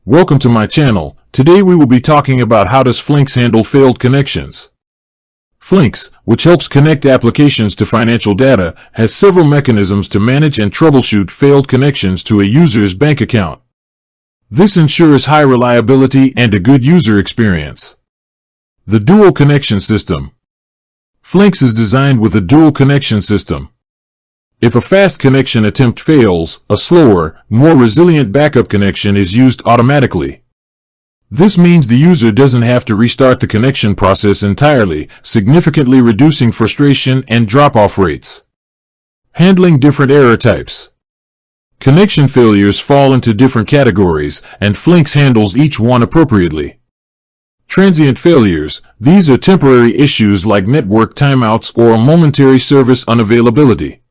Welcome to my channel. Today we will be talking about how does Flinks handle failed connections. Flinks, which helps connect applications to financial data, has several mechanisms to manage and troubleshoot failed connections to a user's bank account. This ensures high reliability and a good user experience. The dual connection system. Flinks is designed with a dual connection system. If a fast connection attempt fails, a slower, more resilient backup connection is used automatically. This means the user doesn't have to restart the connection process entirely, significantly reducing frustration and drop-off rates. Handling different error types. Connection failures fall into different categories, and Flinks handles each one appropriately. Transient failures. These are temporary issues like network timeouts or momentary service unavailability.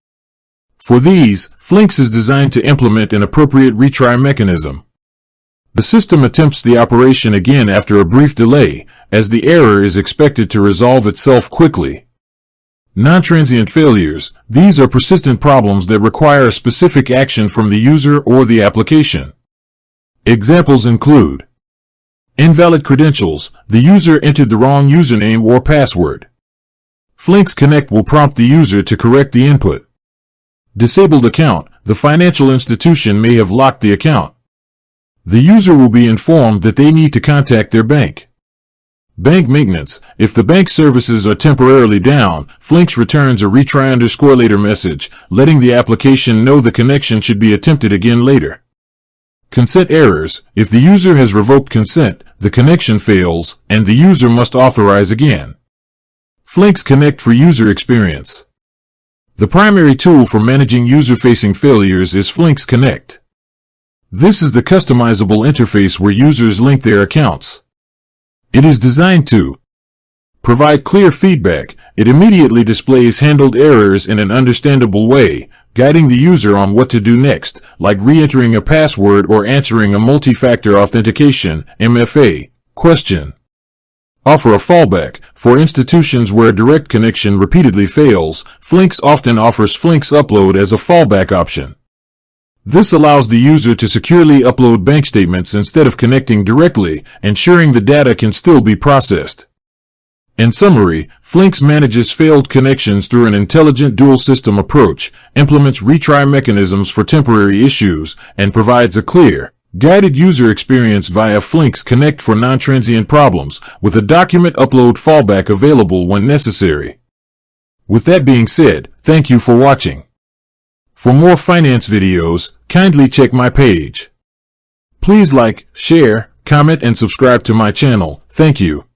For these, Flinks is designed to implement an appropriate retry mechanism. The system attempts the operation again after a brief delay, as the error is expected to resolve itself quickly. Non-transient failures. These are persistent problems that require a specific action from the user or the application. Examples include invalid credentials. The user entered the wrong username or password. Flinks Connect will prompt the user to correct the input. Disabled account. The financial institution may have locked the account. The user will be informed that they need to contact their bank. Bank maintenance. If the bank services are temporarily down, Flinks returns a retry_later message, letting the application know the connection should be attempted again later. Consent errors. If the user has revoked consent, the connection fails, and the user must authorize again. Flinks Connect for user experience. The primary tool for managing user-facing failures is Flinks Connect. This is the customizable interface where users link their accounts. It is designed to provide clear feedback. It immediately displays handled errors in an understandable way, guiding the user on what to do next, like re-entering a password or answering a multi-factor authentication (MFA) question. Offer a fallback. For institutions where direct connection repeatedly fails, Flinks often offers Flinks Upload as a fallback option. This allows the user to securely upload bank statements instead of connecting directly, ensuring the data can still be processed. In summary, Flinks manages failed connections through an intelligent dual system approach, implements retry mechanisms for temporary issues, and provides a clear, guided user experience via Flinks Connect for non-transient problems, with a document upload fallback available when necessary. With that being said, thank you for watching. For more finance videos, kindly check my page. Please like, share, comment, and subscribe to my channel. Thank you.